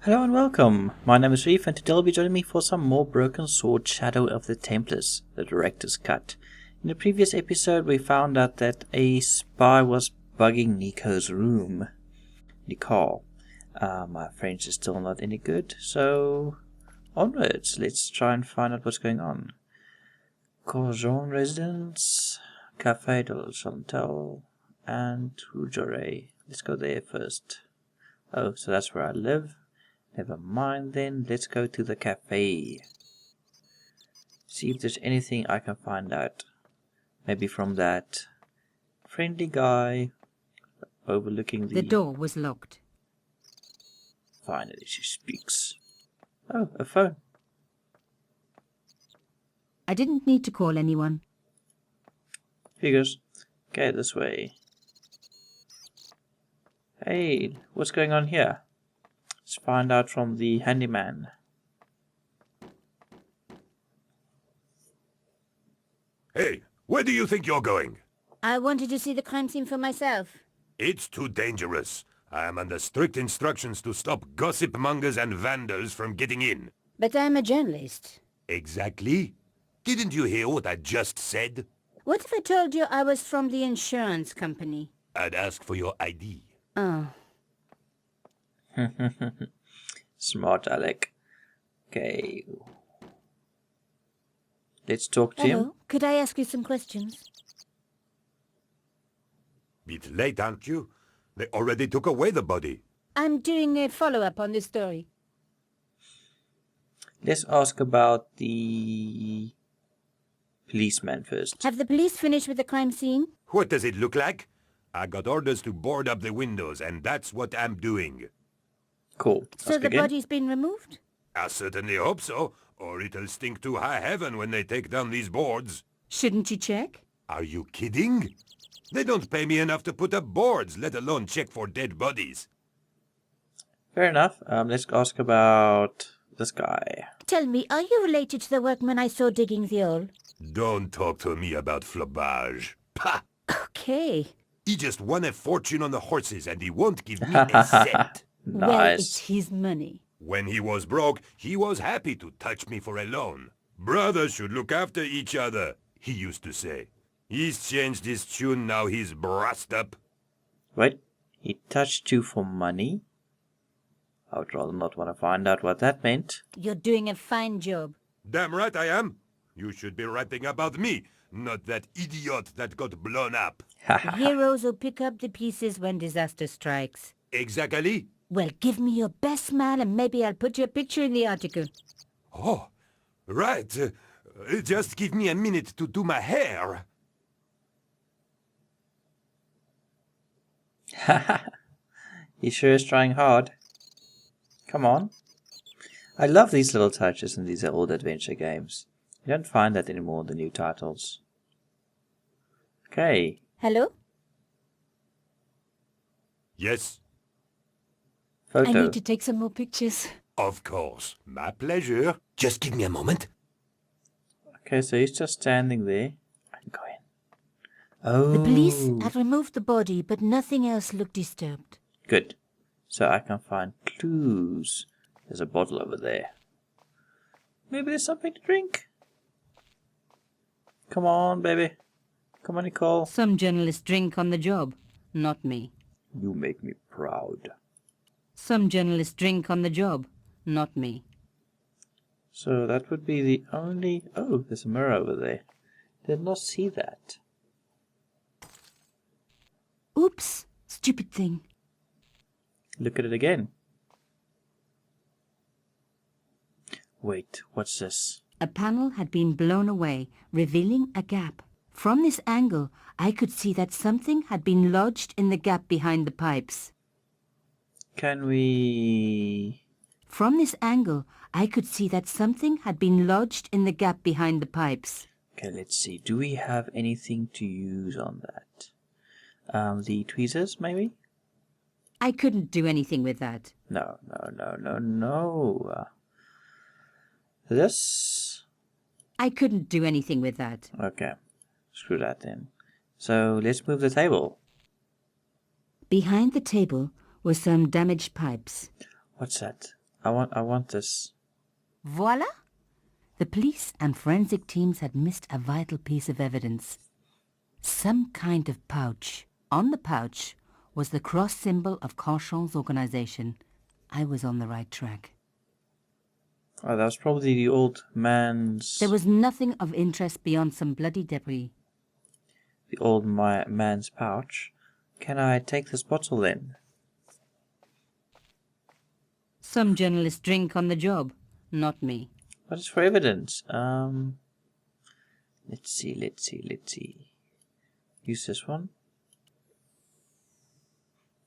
Hello and welcome. My name is Reef and today you'll be joining me for some more Broken Sword Shadow of the Templars, the director's cut. In the previous episode we found out that a spy was bugging Nico's room. Nicole. My French is still not any good, so onwards. Let's try and find out what's going on. Courjon Residence, Café de la Chantal, and Rougerie. Let's go there first. Oh, so that's where I live. Never mind then, let's go to the cafe. See if there's anything I can find out. Maybe from that friendly guy overlooking the... The door was locked. Finally she speaks. Oh, a phone. I didn't need to call anyone. Figures. Okay, this way. Hey, what's going on here? Let's find out from the handyman. Hey, where do you think you're going? I wanted to see the crime scene for myself. It's too dangerous. I am under strict instructions to stop gossip mongers and vandals from getting in. But I'm a journalist. Exactly? Didn't you hear what I just said? What if I told you I was from the insurance company? I'd ask for your ID. Oh. Smart Alec. Okay. Let's talk to him. Hello, could I ask you some questions? Bit late, aren't you? They already took away the body. I'm doing a follow-up on this story. Let's ask about the policeman first. Have the police finished with the crime scene? What does it look like? I got orders to board up the windows, and that's what I'm doing. Cool. So Ask the again. body's been removed? I certainly hope so, or it'll stink to high heaven when they take down these boards. Shouldn't you check? Are you kidding? They don't pay me enough to put up boards, let alone check for dead bodies. Fair enough. Let's ask about this guy. Tell me, are you related to the workman I saw digging the hole? Don't talk to me about flobage. Pah! Okay. He just won a fortune on the horses and he won't give me a cent. Well, it's Nice. his money. When he was broke, he was happy to touch me for a loan. Brothers should look after each other, he used to say. He's changed his tune, now he's brassed up. Wait, he touched you for money? I would rather not want to find out what that meant. You're doing a fine job. Damn right I am. You should be writing about me, not that idiot that got blown up. Heroes who pick up the pieces when disaster strikes. Exactly. Well, give me your best smile and maybe I'll put your picture in the article. Oh, right. Just give me a minute to do my hair. He sure is trying hard. Come on. I love these little touches in these old adventure games. You don't find that anymore in the new titles. Okay. Hello? Yes, Photo. I need to take some more pictures. of course. My pleasure. Just give me a moment. Okay, so he's just standing there. I can go in. Oh. The police have removed the body, but nothing else looked disturbed. Good. So I can find clues. There's a bottle over there. Maybe there's something to drink. Come on, baby. Come on, Nicole. Some journalists drink on the job, not me. You make me proud. Some journalists drink on the job, not me. So that would be the only... Oh, there's a mirror over there. Did not see that. Oops, stupid thing. Look at it again. Wait, what's this? A panel had been blown away, revealing a gap. From this angle, I could see that something had been lodged in the gap behind the pipes. Can we... From this angle, I could see that something had been lodged in the gap behind the pipes. Okay, let's see. Do we have anything to use on that? The tweezers, maybe? I couldn't do anything with that. No. This? I couldn't do anything with that. Okay, screw that then. So let's move the table. Behind the table were some damaged pipes. What's that? I want this. Voila! The police and forensic teams had missed a vital piece of evidence. Some kind of pouch. On the pouch was the cross symbol of Carchon's organization. I was on the right track. Oh, that was probably the old man's... There was nothing of interest beyond some bloody debris. The old man's pouch. Can I take this bottle then? Some journalists drink on the job, not me. But it's for evidence. Let's see. Use this one.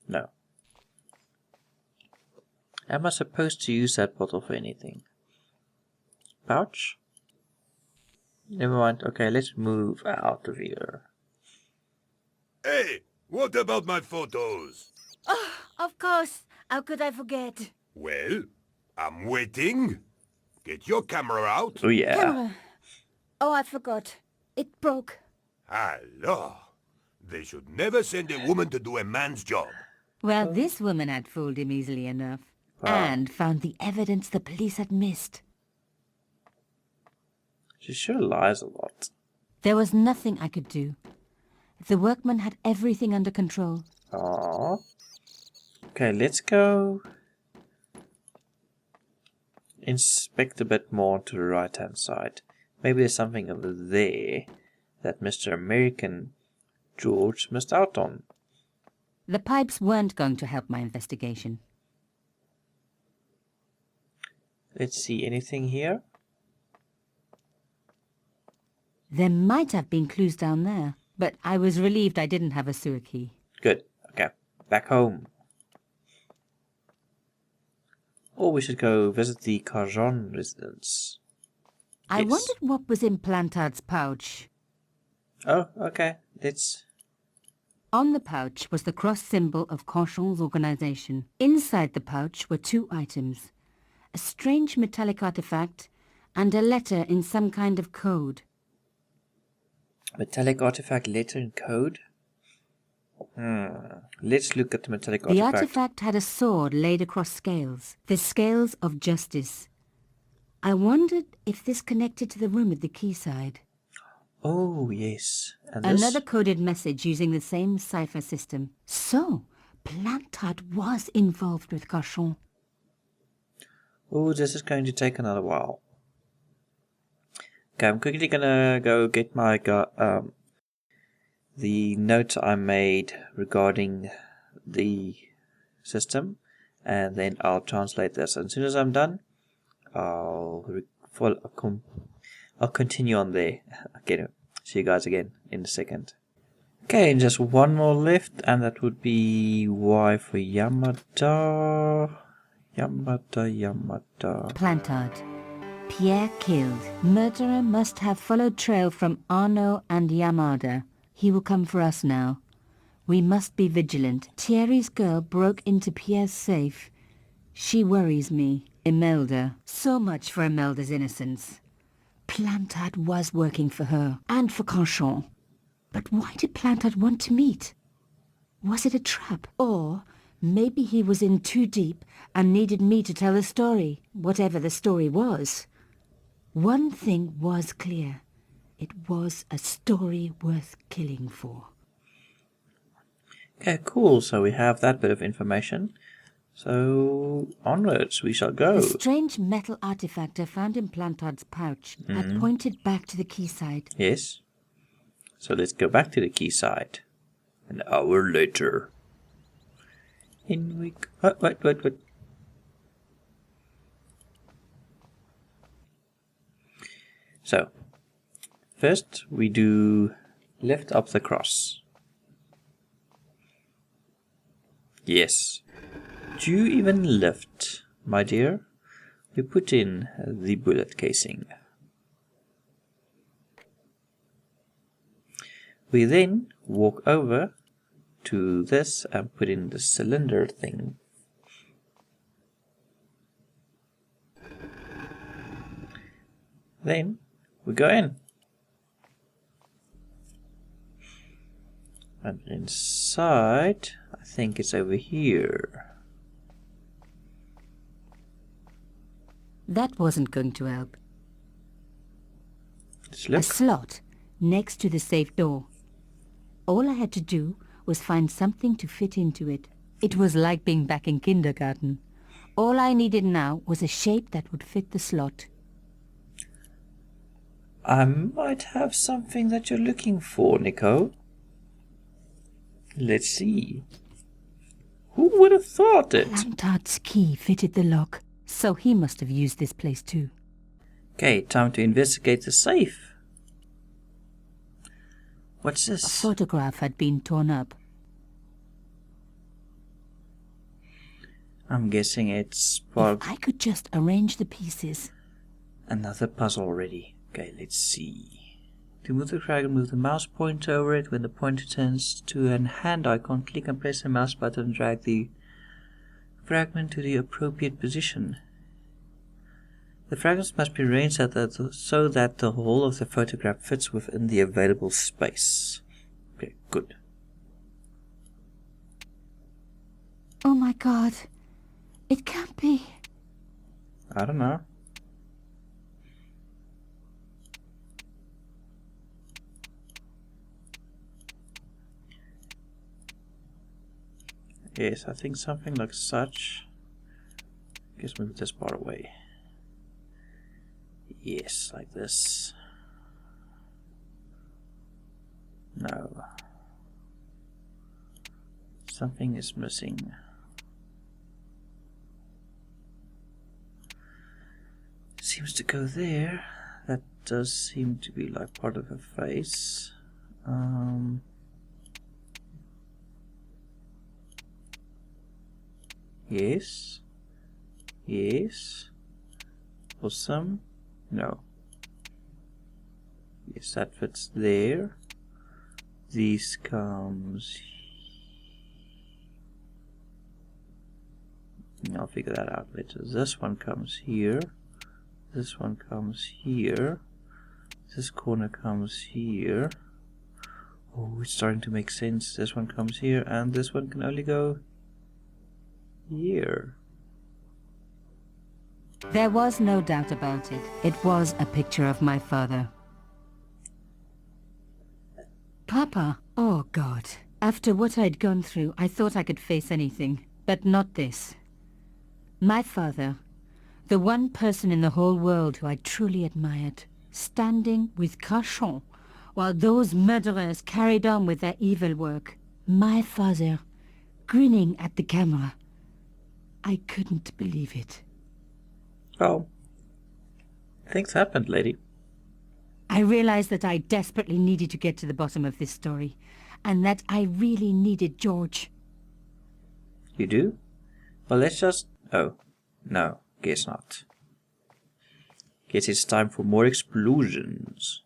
No. Am I supposed to use that bottle for anything? Pouch? Never mind. Okay, let's move out of here. Hey, what about my photos? Oh, of course. How could I forget? Well, I'm waiting. Get your camera out. Oh yeah. Camera. Oh, I forgot. It broke. Hello. They should never send a woman to do a man's job. Well, this woman had fooled him easily enough. And found the evidence the police had missed. She sure lies a lot. There was nothing I could do. The workman had everything under control. Aww. Okay, let's go inspect a bit more to the right hand side. Maybe there's something over there that Mr. American George missed out on. The pipes weren't going to help my investigation. Let's see, anything here? There might have been clues down there, but I was relieved I didn't have a sewer key. Good. Okay, back home. Or we should go visit the Carchon residence. I Yes. wondered what was in Plantard's pouch. Oh, okay. Let's... On the pouch was the cross symbol of Carchon's organization. Inside the pouch were two items. A strange metallic artifact and a letter in some kind of code. Metallic artifact, letter and code? Let's look at the metallic The artifact. artifact had a sword laid across scales, the scales of justice. I wondered if this connected to the room at the quayside. Oh, yes. And this? Another coded message using the same cipher system. So, Plantard was involved with Carchon. Oh, this is going to take another while. Okay, I'm quickly gonna go get my the note I made regarding the system, and then I'll translate this. And as soon as I'm done, I'll continue on there. Okay, see you guys again in a second. Okay, and just one more left, and that would be Y for Yamada. Plantard. Pierre killed. Murderer must have followed trail from Arnaud and Yamada. He will come for us now. We must be vigilant. Thierry's girl broke into Pierre's safe. She worries me. Imelda. So much for Imelda's innocence. Plantard was working for her, and for Carchon. But why did Plantard want to meet? Was it a trap? Or maybe he was in too deep and needed me to tell a story, whatever the story was. One thing was clear. It was a story worth killing for. Okay, cool. So we have that bit of information. So onwards we shall go. The strange metal artifact I found in Plantard's pouch had pointed back to the quayside. Yes. So let's go back to the quayside. An hour later. In we go. Wait. So, first we do lift up the cross. Yes. Do you even lift, my dear? We put in the bullet casing. We then walk over to this and put in the cylinder thing. Then we go in. And inside, I think it's over here. That wasn't going to help. Let's A look. slot next to the safe door. All I had to do was find something to fit into it. It was like being back in kindergarten. All I needed now was a shape that would fit the slot. I might have something that you're looking for, Nicole. Let's see. Who would have thought it? Lantard's key fitted the lock, so he must have used this place too. Okay, time to investigate the safe. What's A this? photograph had been torn up. I'm guessing it's part If I could just arrange the pieces. another puzzle already. Okay, let's see. To move the fragment, move the mouse pointer over it. When the pointer turns to a hand icon, click and press the mouse button and drag the fragment to the appropriate position. The fragments must be arranged so that the whole of the photograph fits within the available space. Okay, good. Oh my god. It can't be. I don't know. Yes, I think something like such. Just move this part away. Yes, like this. No. Something is missing. Seems to go there. That does seem to be like part of her face. Yes. Yes. Awesome. No. Yes, that fits there. These comes. I'll figure that out later. This one comes here. This one comes here. This corner comes here. Oh, it's starting to make sense. This one comes here, and this one can only go here. There was no doubt about it. It was a picture of my father. Papa! Oh God. After what I'd gone through, I thought I could face anything. But not this. My father, the one person in the whole world who I truly admired, standing with Cachon while those murderers carried on with their evil work. My father, grinning at the camera. I couldn't believe it. Well, things happened, lady. I realized that I desperately needed to get to the bottom of this story, and that I really needed George. You do? Well, let's just... Oh, no, guess not. Guess it's time for more explosions.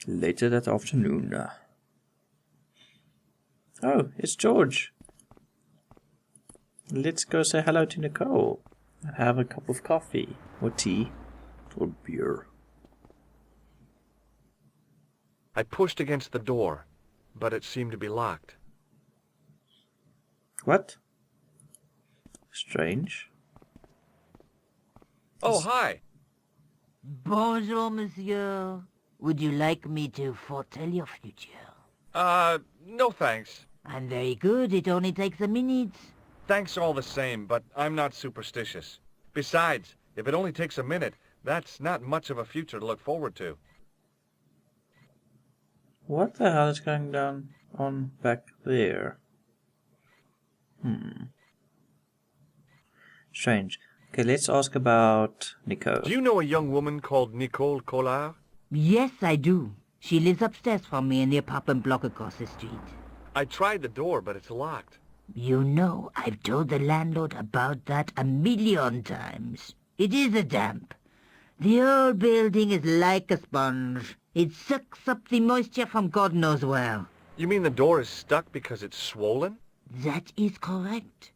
Later that afternoon. Oh, it's George. Let's go say hello to Nicole and have a cup of coffee or tea or beer. I pushed against the door, but it seemed to be locked. What? Strange. Oh, hi! Bonjour, monsieur. Would you like me to foretell your future? No thanks. I'm very good. It only takes a minute. Thanks all the same, but I'm not superstitious. Besides, if it only takes a minute, that's not much of a future to look forward to. What the hell is going on back there? Strange. Okay, let's ask about Nicole. Do you know a young woman called Nicole Collard? Yes, I do. She lives upstairs from me in the apartment block across the street. I tried the door, but it's locked. You know, I've told the landlord about that 1,000,000 times. It is a damp. The whole building is like a sponge. It sucks up the moisture from God knows where. You mean the door is stuck because it's swollen? That is correct.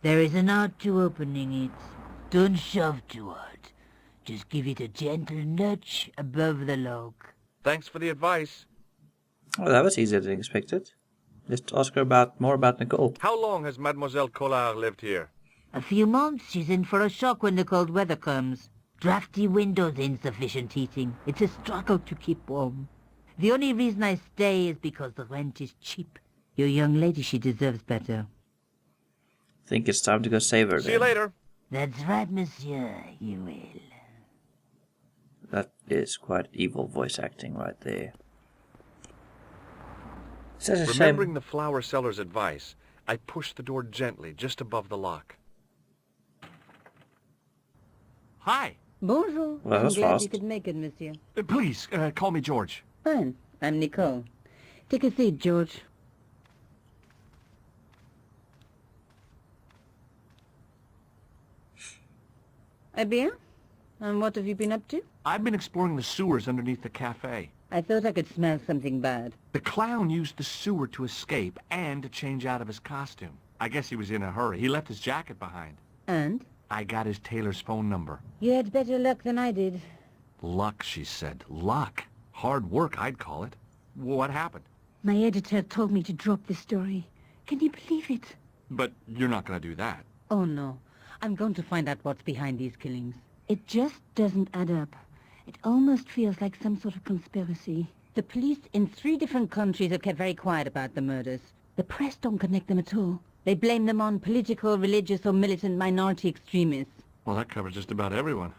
There is an art to opening it. Don't shove too hard. Just give it a gentle nudge above the lock. Thanks for the advice. Well, that was easier than expected. Let's ask her more about Nicole. How long has Mademoiselle Collard lived here? A few months. She's in for a shock when the cold weather comes. Drafty windows, insufficient heating. It's a struggle to keep warm. The only reason I stay is because the rent is cheap. Your young lady, she deserves better. Think it's time to go save her. See you later. That's right, monsieur. You will. That is quite evil voice acting right there. Such a Remembering shame. the flower seller's advice, I pushed the door gently just above the lock. Hi. Bonjour. Well, I'm that's glad you fast. could make it, monsieur. Please, call me George. Fine. I'm Nicole. Take a seat, George. Eh bien? And what have you been up to? I've been exploring the sewers underneath the cafe. I thought I could smell something bad. The clown used the sewer to escape and to change out of his costume. I guess he was in a hurry. He left his jacket behind. And? I got his tailor's phone number. You had better luck than I did. Luck, she said. Luck. Hard work, I'd call it. What happened? My editor told me to drop this story. Can you believe it? But you're not going to do that. Oh, no. I'm going to find out what's behind these killings. It just doesn't add up. It almost feels like some sort of conspiracy. The police in 3 different countries have kept very quiet about the murders. The press don't connect them at all. They blame them on political, religious, or militant minority extremists. Well, that covers just about everyone.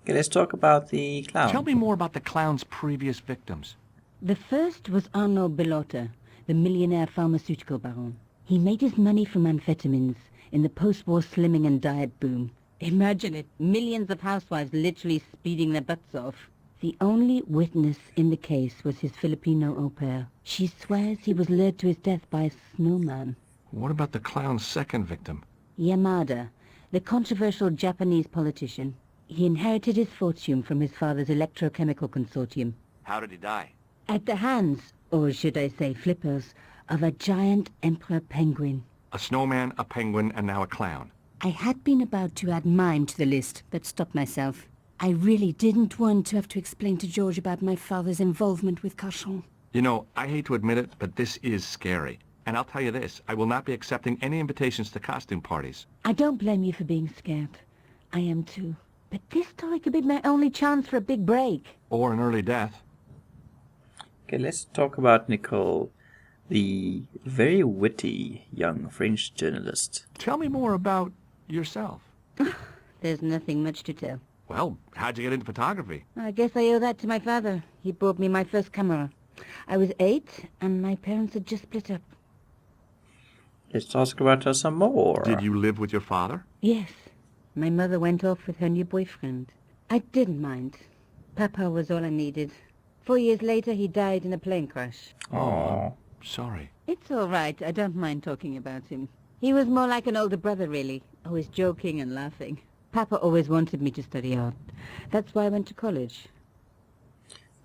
Okay, let's talk about the clown. Tell me more about the clown's previous victims. The first was Arnaud Bellotta, the millionaire pharmaceutical baron. He made his money from amphetamines in the post-war slimming and diet boom. Imagine it, millions of housewives literally speeding their butts off. The only witness in the case was his Filipino au pair. She swears he was lured to his death by a snowman. What about the clown's second victim? Yamada, the controversial Japanese politician. He inherited his fortune from his father's electrochemical consortium. How did he die? At the hands, or should I say flippers, of a giant emperor penguin. A snowman, a penguin, and now a clown. I had been about to add mine to the list, but stopped myself. I really didn't want to have to explain to George about my father's involvement with Cachon. You know, I hate to admit it, but this is scary. And I'll tell you this, I will not be accepting any invitations to costume parties. I don't blame you for being scared. I am too. But this story could be my only chance for a big break. Or an early death. Okay, let's talk about Nicole, the very witty young French journalist. Tell me more about yourself. There's nothing much to tell. Well, how'd you get into photography? I guess I owe that to my father. He bought me my first camera. I was 8, and my parents had just split up. Let's ask about her some more. Did you live with your father? Yes. My mother went off with her new boyfriend. I didn't mind. Papa was all I needed. 4 years later, he died in a plane crash. Aww. Sorry. It's all right. I don't mind talking about him. He was more like an older brother, really. Always joking and laughing. Papa always wanted me to study art. That's why I went to college.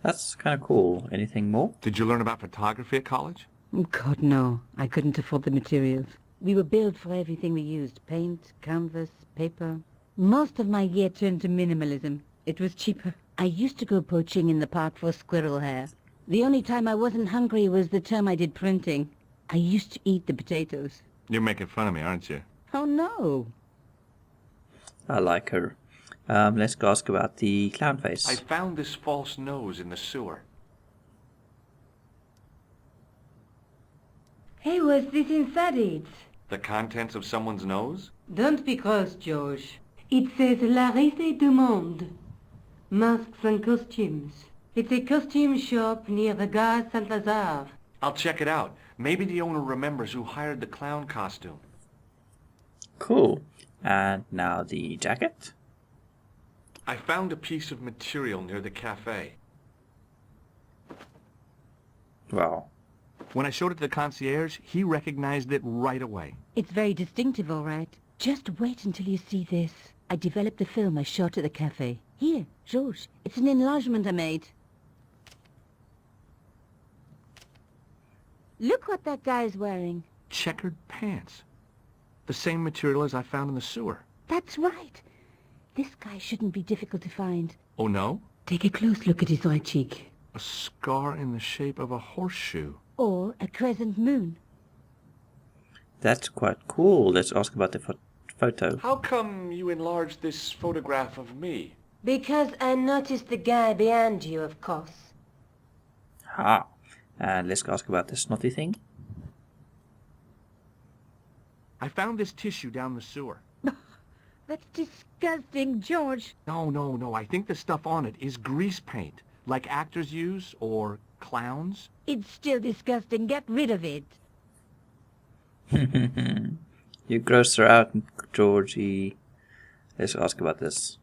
That's kind of cool. Anything more? Did you learn about photography at college? God, no. I couldn't afford the materials. We were billed for everything we used. Paint, canvas, paper. Most of my year turned to minimalism. It was cheaper. I used to go poaching in the park for squirrel hair. The only time I wasn't hungry was the term I did printing. I used to eat the potatoes. You're making fun of me, aren't you? Oh, no. I like her. Let's go ask about the clown face. I found this false nose in the sewer. Hey, what's this inside it? The contents of someone's nose? Don't be cross, George. It says La Reef du Monde. Masks and costumes. It's a costume shop near the Gare Saint-Lazare. I'll check it out. Maybe the owner remembers who hired the clown costume. Cool. And now the jacket. I found a piece of material near the cafe. Wow. When I showed it to the concierge, he recognized it right away. It's very distinctive, all right. Just wait until you see this. I developed the film I shot at the cafe. Here, George, it's an enlargement I made. Look what that guy's wearing. Checkered pants. The same material as I found in the sewer. That's right. This guy shouldn't be difficult to find. Oh, no? Take a close look at his right cheek. A scar in the shape of a horseshoe. Or a crescent moon. That's quite cool. Let's ask about the photo. How come you enlarged this photograph of me? Because I noticed the guy behind you, of course. Ha! And let's ask about the snotty thing. I found this tissue down the sewer. That's disgusting, George. No. I think the stuff on it is grease paint, like actors use, or clowns. It's still disgusting. Get rid of it. You grossed her out, Georgie. Let's ask about this.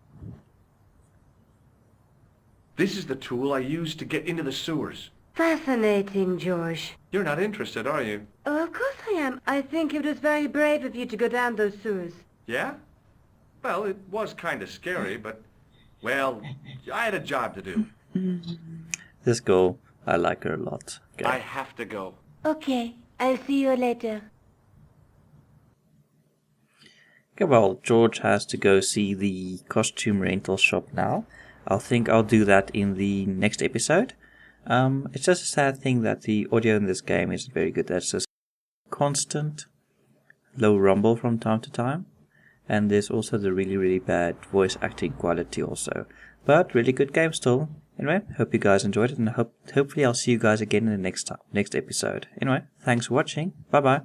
This is the tool I used to get into the sewers. Fascinating, George. You're not interested, are you? Oh, of course I am. I think it was very brave of you to go down those sewers. Yeah? Well, it was kind of scary, but, well, I had a job to do. This girl, I like her a lot. Okay. I have to go. Okay, I'll see you later. Okay, well, George has to go see the costume rental shop now. I think I'll do that in the next episode. It's just a sad thing that the audio in this game isn't very good. There's just constant low rumble from time to time. And there's also the really, really bad voice acting quality also. But really good game still. Anyway, hope you guys enjoyed it, and hopefully I'll see you guys again in the next episode. Anyway, thanks for watching. Bye bye.